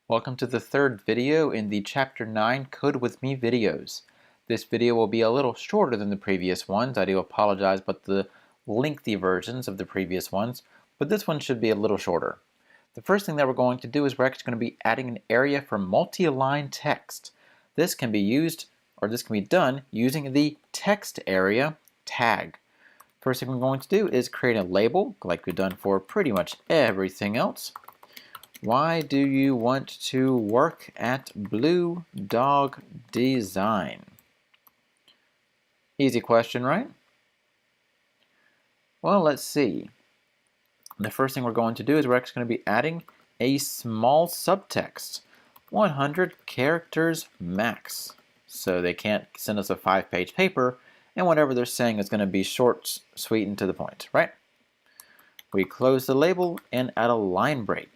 Welcome to the third video in the Chapter 9 Code With Me videos. This video will be a little shorter than the previous ones. I do apologize about the lengthy versions of the previous ones, but this one should be a little shorter. The first thing that we're going to do is we're actually going to be adding an area for multi-line text. This can be done using the text area tag. First thing we're going to do is create a label, like we've done for pretty much everything else. Why do you want to work at Blue Dog Design? Easy question, right? Well, let's see. The first thing we're going to do is we're actually going to be adding a small subtext, 100 characters max. So they can't send us a 5-page paper, and whatever they're saying is going to be short, sweet, and to the point, right? We close the label and add a line break.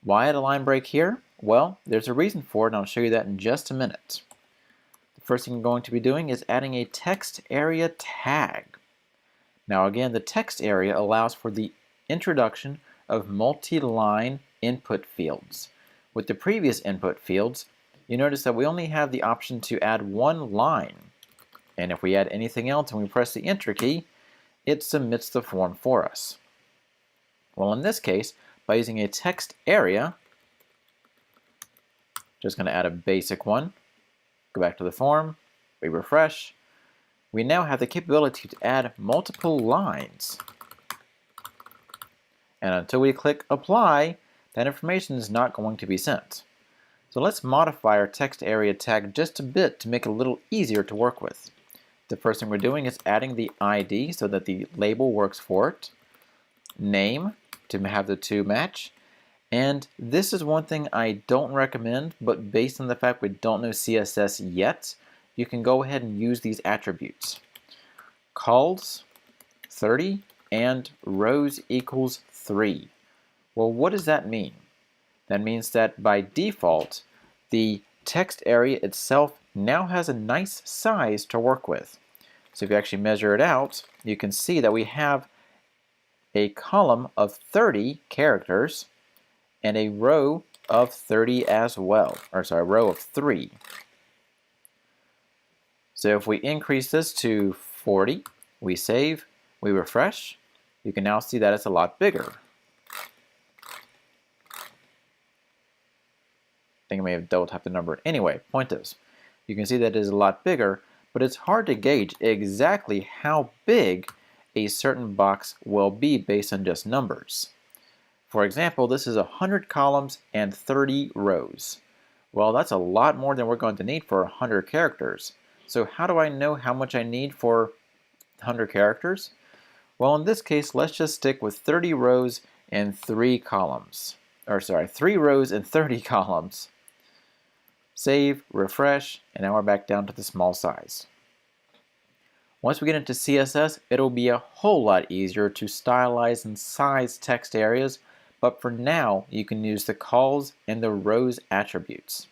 Why add a line break here? Well, there's a reason for it, and I'll show you that in just a minute. The first thing we're going to be doing is adding a text area tag. Now again, the text area allows for the introduction of multi-line input fields. With the previous input fields, you notice that we only have the option to add one line. And if we add anything else and we press the Enter key, it submits the form for us. Well, in this case, by using a text area, just going to add a basic one, go back to the form, we refresh, we now have the capability to add multiple lines. And until we click apply, that information is not going to be sent. So let's modify our text area tag just a bit to make it a little easier to work with. The first thing we're doing is adding the ID so that the label works for it, name, to have the two match. And this is one thing I don't recommend, but based on the fact we don't know CSS yet, you can go ahead and use these attributes. Calls 30 and rows equals 3. Well, what does that mean? That means that by default, the text area itself now has a nice size to work with. So if you actually measure it out, you can see that we have a column of 30 characters and a row of 30 as well, a row of 3. So if we increase this to 40, we save, we refresh, you can now see that it's a lot bigger. I think I may have double tapped the number. Anyway, point is, you can see that it is a lot bigger, but it's hard to gauge exactly how big a certain box will be based on just numbers. For example, this is 100 columns and 30 rows. Well, that's a lot more than we're going to need for 100 characters. So how do I know how much I need for 100 characters? Well, in this case, let's just stick with 30 rows and 3 columns. 3 rows and 30 columns. Save, refresh, and now we're back down to the small size. Once we get into CSS, it'll be a whole lot easier to stylize and size text areas, but for now, you can use the calls and the rows attributes.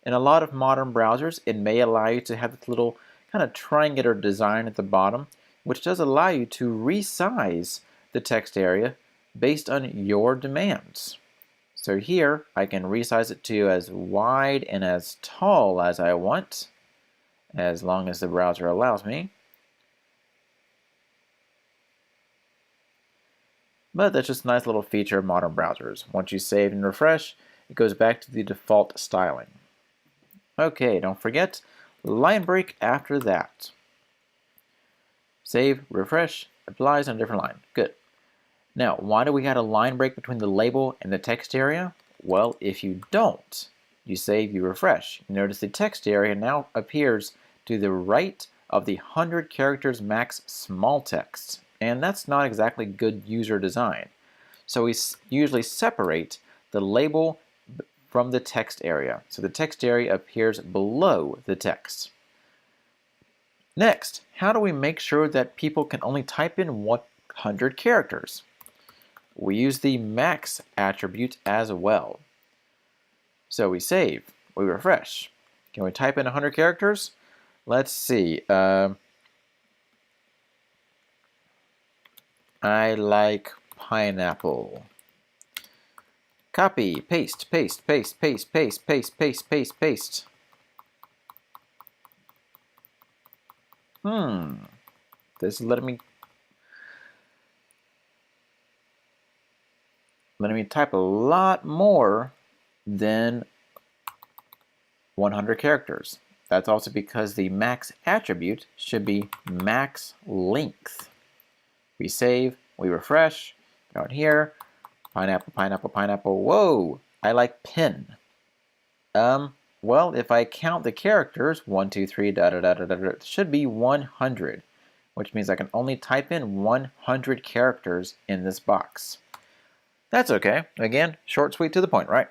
In a lot of modern browsers, it may allow you to have this little kind of triangular design at the bottom, which does allow you to resize the text area based on your demands. So here, I can resize it to as wide and as tall as I want, as long as the browser allows me. But that's just a nice little feature of modern browsers. Once you save and refresh, it goes back to the default styling. Okay, don't forget, line break after that. Save, refresh, applies on a different line. Good. Now, why do we add a line break between the label and the text area? Well, if you don't, you save, you refresh. You notice the text area now appears to the right of the 100 characters max small text. And that's not exactly good user design. So we usually separate the label from the text area. So the text area appears below the text. Next, how do we make sure that people can only type in 100 characters? We use the max attribute as well. So we save, we refresh. Can we type in 100 characters? Let's see. I like pineapple. Copy, paste, paste, paste, paste, paste, paste, paste, paste, paste. This is letting me type a lot more than 100 characters. That's also because the max attribute should be max length. We save, we refresh, go out here, pineapple, pineapple, pineapple, whoa, I like pen. Well, if I count the characters, 1, 2, 3, da da da da da, it should be 100, which means I can only type in 100 characters in this box. That's okay. Again, short, sweet, to the point, right?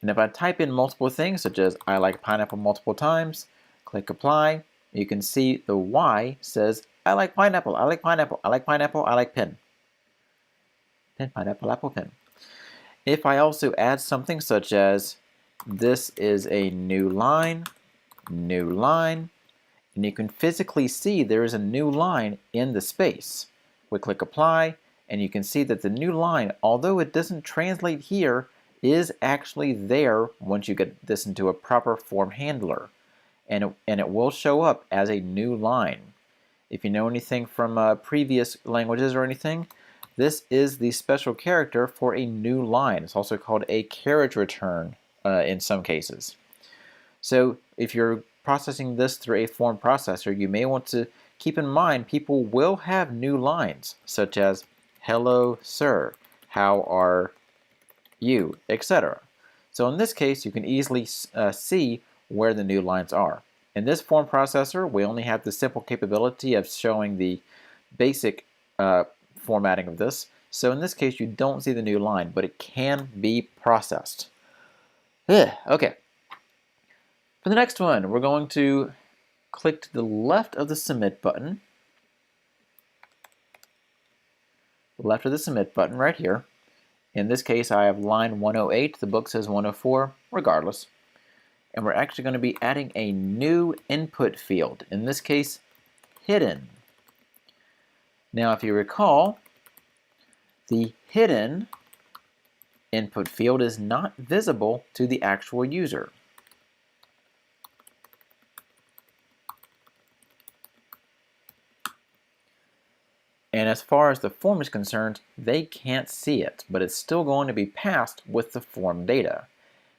And if I type in multiple things, such as I like pineapple multiple times, click apply, you can see the Y says I like pineapple, I like pineapple, I like pineapple, I like pen. Pen, pineapple, apple, pen. If I also add something such as this is a new line, and you can physically see there is a new line in the space. We click apply, and you can see that the new line, although it doesn't translate here, is actually there once you get this into a proper form handler. And it will show up as a new line. If you know anything from previous languages or anything, this is the special character for a new line. It's also called a carriage return in some cases. So if you're processing this through a form processor, you may want to keep in mind people will have new lines, such as hello, sir, how are you, etc. So in this case, you can easily see where the new lines are. In this form processor, we only have the simple capability of showing the basic formatting of this. So in this case, you don't see the new line, but it can be processed. Okay. For the next one, we're going to click to the left of the Submit button. Left of the Submit button right here. In this case, I have line 108. The book says 104, regardless. And we're actually going to be adding a new input field, in this case, hidden. Now, if you recall, the hidden input field is not visible to the actual user. And as far as the form is concerned, they can't see it, but it's still going to be passed with the form data.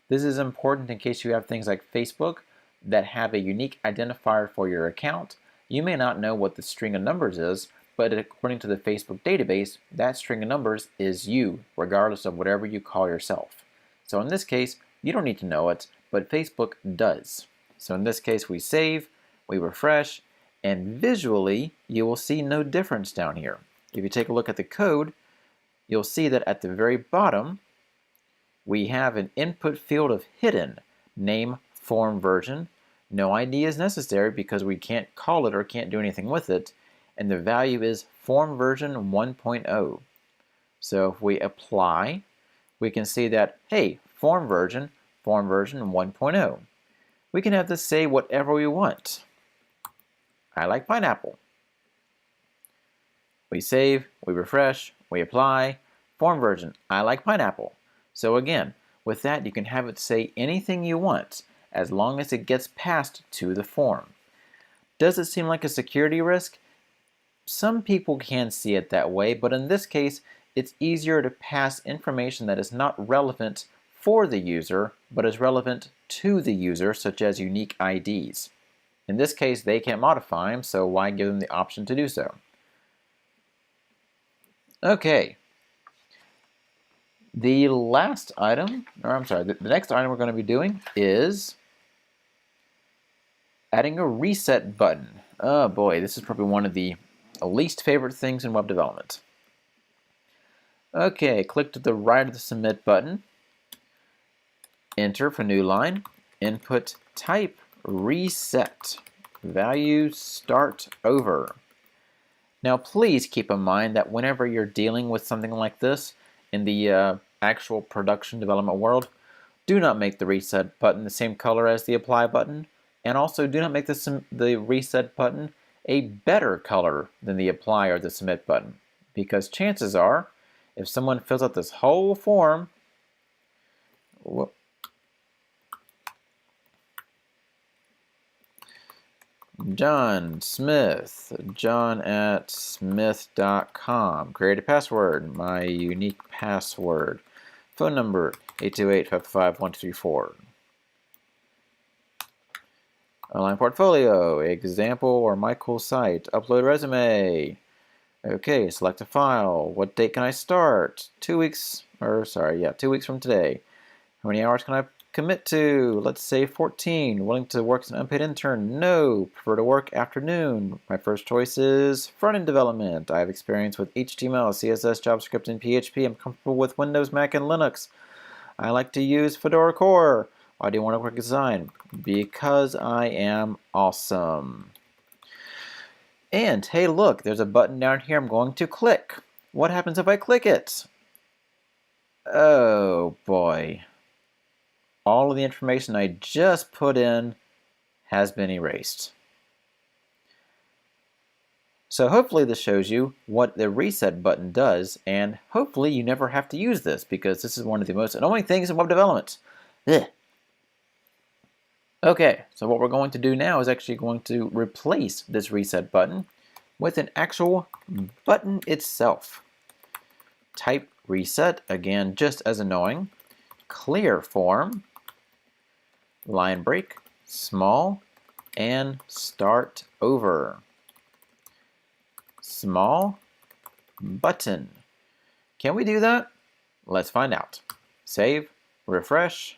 This is important in case you have things like Facebook that have a unique identifier for your account. You may not know what the string of numbers is, but according to the Facebook database, that string of numbers is you, regardless of whatever you call yourself. So in this case, you don't need to know it, but Facebook does. So in this case, we save, we refresh, and visually, you will see no difference down here. If you take a look at the code, you'll see that at the very bottom, we have an input field of hidden, name, form, version. No ID is necessary because we can't call it or can't do anything with it. And the value is form version 1.0. So if we apply, we can see that, hey, form version 1.0. We can have this say whatever we want. I like pineapple. We save, we refresh, we apply, form version, I like pineapple. So again, with that you can have it say anything you want as long as it gets passed to the form. Does it seem like a security risk? Some people can see it that way, but in this case, it's easier to pass information that is not relevant for the user, but is relevant to the user, such as unique IDs. In this case, they can't modify them, so why give them the option to do so? Okay. The last item, or I'm sorry, the next item we're going to be doing is adding a reset button. Oh boy, this is probably one of the least favorite things in web development. Okay, click to the right of the Submit button. Enter for new line. Input type reset. Value start over. Now please keep in mind that whenever you're dealing with something like this in the actual production development world, do not make the reset button the same color as the apply button, and also do not make the reset button a better color than the apply or the submit button, because chances are If someone fills out this whole form, whoop, John Smith, john@smith.com. Create a password, my unique password. Phone number, 828-555-1234. Online portfolio, example or my cool site. Upload resume. Okay, select a file. What date can I start? 2 weeks, 2 weeks from today. How many hours can I commit to? Let's say 14. Willing to work as an unpaid intern? No. Prefer to work afternoon. My first choice is front-end development. I have experience with HTML, CSS, JavaScript, and PHP. I'm comfortable with Windows, Mac, and Linux. I like to use Fedora Core. Why do you want to work design? Because I am awesome. And hey, look, there's a button down here I'm going to click. What happens if I click it? Oh boy. All of the information I just put in has been erased. So hopefully this shows you what the reset button does, and hopefully you never have to use this, because this is one of the most annoying things in web development. Ugh. Okay, so what we're going to do now is actually going to replace this reset button with an actual button itself. Type reset, again, just as annoying. Clear form, line break, small, and start over. Small, button. Can we do that? Let's find out. Save, refresh.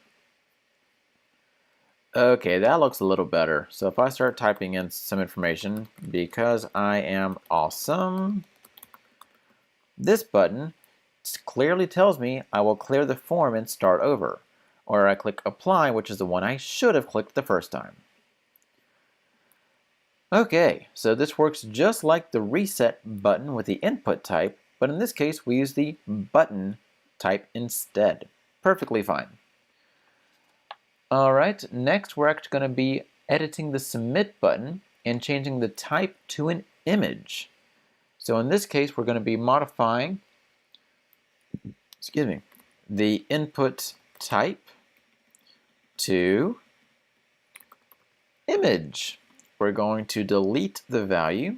Okay, that looks a little better. So if I start typing in some information, because I am awesome, this button clearly tells me I will clear the form and start over. Or I click apply, which is the one I should have clicked the first time. Okay, so this works just like the reset button with the input type, but in this case we use the button type instead. Perfectly fine. Alright, next we're actually going to be editing the submit button and changing the type to an image. So in this case we're going to be modifying, the input type to image. We're going to delete the value,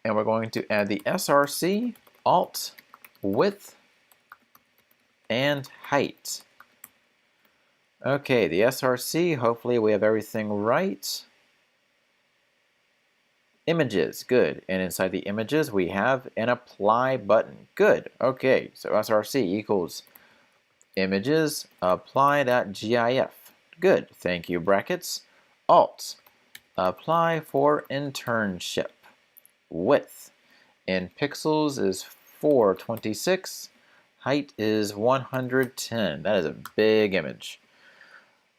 and we're going to add the src, alt, width, and height. Okay, the src, hopefully we have everything right. Images, good. And inside the images we have an apply button. Good. Okay, so src equals images apply.gif. Good. Thank you, brackets. Alt, apply for internship. Width in pixels is 426. Height is 110. That is a big image.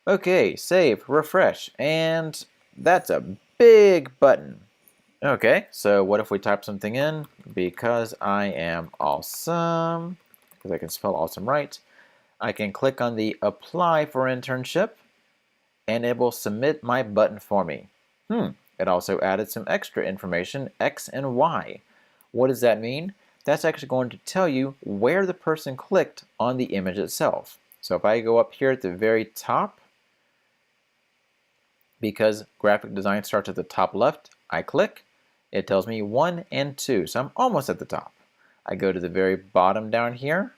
Okay, save, refresh, and that's a big button. Okay, so what if we type something in? Because I am awesome, because I can spell awesome right, I can click on the apply for internship, and it will submit my button for me. It also added some extra information, X and Y. What does that mean? That's actually going to tell you where the person clicked on the image itself. So if I go up here at the very top, because graphic design starts at the top left, I click, it tells me 1 and 2, so I'm almost at the top. I go to the very bottom down here,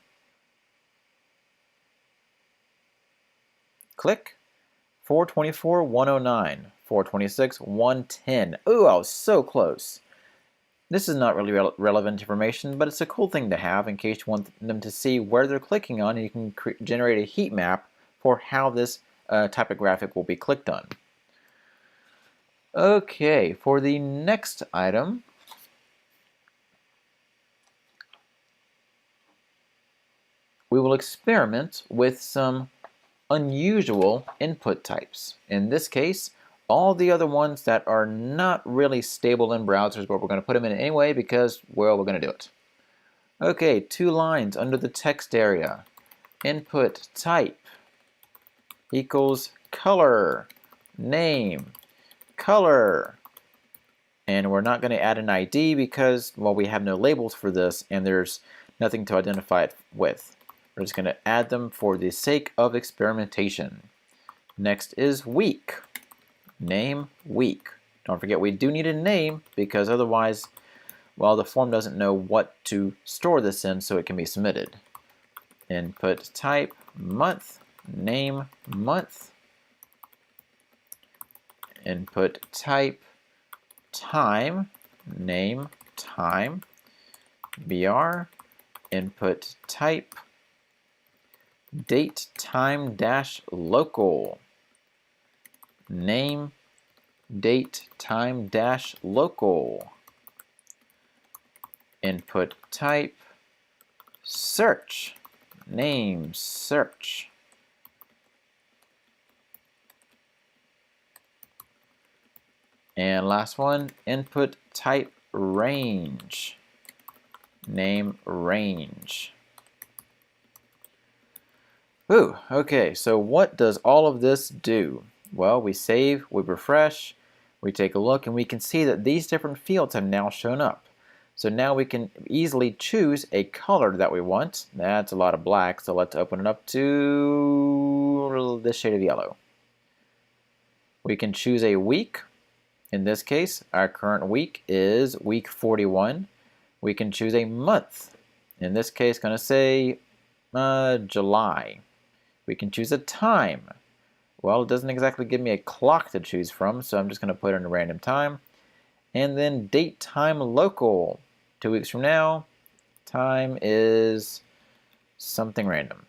click, 424, 109, 426, 110. Ooh, I was so close. This is not really relevant information, but it's a cool thing to have in case you want them to see where they're clicking on, and you can generate a heat map for how this type of graphic will be clicked on. Okay, for the next item, we will experiment with some unusual input types. In this case, all the other ones that are not really stable in browsers, but we're going to put them in anyway because, well, we're going to do it. Okay, 2 lines under the text area. Input type equals color, name, color. And we're not going to add an ID because, well, we have no labels for this and there's nothing to identify it with. We're just going to add them for the sake of experimentation. Next is week. Name week. Don't forget we do need a name because otherwise, well, the form doesn't know what to store this in so it can be submitted. Input type month, name month. Input type time, name time. BR, input type date time dash local. Name date time dash local. Input type search. Name search. And last one, input type range. Name range. Ooh, okay, so what does all of this do? Well, we save, we refresh, we take a look, and we can see that these different fields have now shown up. So now we can easily choose a color that we want. That's a lot of black, so let's open it up to this shade of yellow. We can choose a week. In this case, our current week is week 41. We can choose a month. In this case, going to say July. We can choose a time. Well, it doesn't exactly give me a clock to choose from, so I'm just going to put in a random time. And then date time local. 2 weeks from now, time is something random.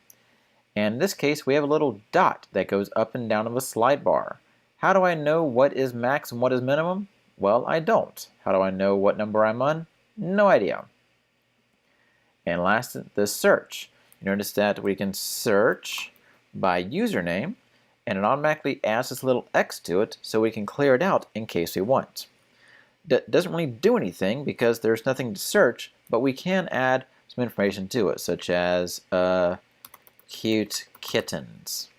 And in this case, we have a little dot that goes up and down of a slide bar. How do I know what is max and what is minimum? Well, I don't. How do I know what number I'm on? No idea. And last, the search. You notice that we can search by username, and it automatically adds this little X to it so we can clear it out in case we want. That doesn't really do anything because there's nothing to search, but we can add some information to it, such as cute kittens.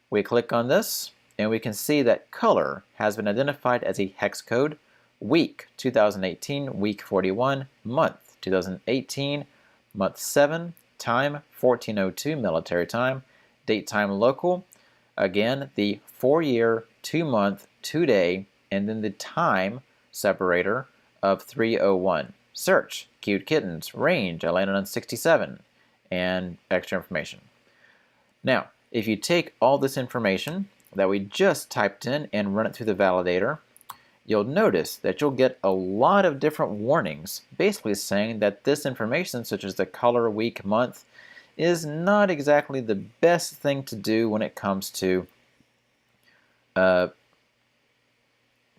We click on this, and we can see that color has been identified as a hex code. Week 2018, week 41, month 2018, month 7, time 1402 military time, date time local, again the 4-year, 2-month, 2-day, and then the time separator of 301. Search, cute kittens, range, I landed on 67, and extra information. Now, if you take all this information that we just typed in and run it through the validator, you'll notice that you'll get a lot of different warnings basically saying that this information, such as the color, week, month, is not exactly the best thing to do when it comes to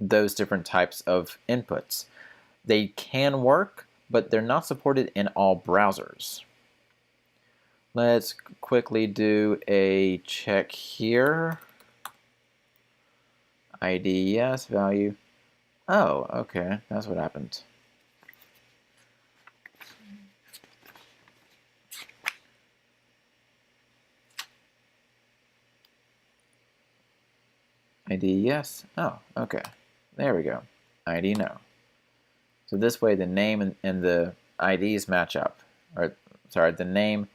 those different types of inputs. They can work, but they're not supported in all browsers. Let's quickly do a check here. ID, yes, value. Oh, okay, that's what happened. ID, yes. Oh, okay. There we go. ID, no. So this way the name and the IDs match up. Or, sorry, the name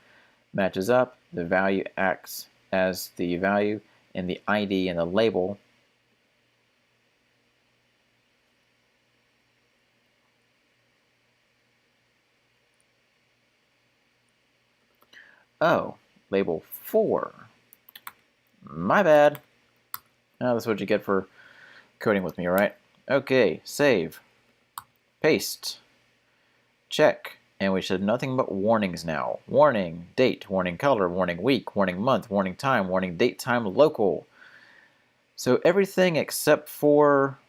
matches up, the value acts as the value, and the ID and the label oh, label 4. My bad. Oh, that's what you get for coding with me, right? Okay, save. Paste. Check. And we should have nothing but warnings now. Warning date, warning color, warning week, warning month, warning time, warning date time local. So everything except for,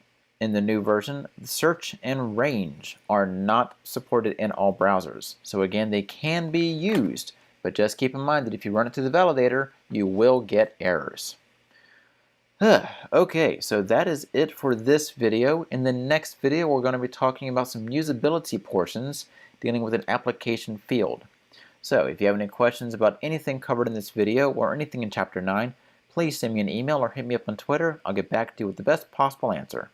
in the new version, the search and range are not supported in all browsers. So again, they can be used, but just keep in mind that if you run it through the validator, you will get errors. Okay, so that is it for this video. In the next video, we're going to be talking about some usability portions dealing with an application field. So if you have any questions about anything covered in this video or anything in Chapter 9, please send me an email or hit me up on Twitter. I'll get back to you with the best possible answer.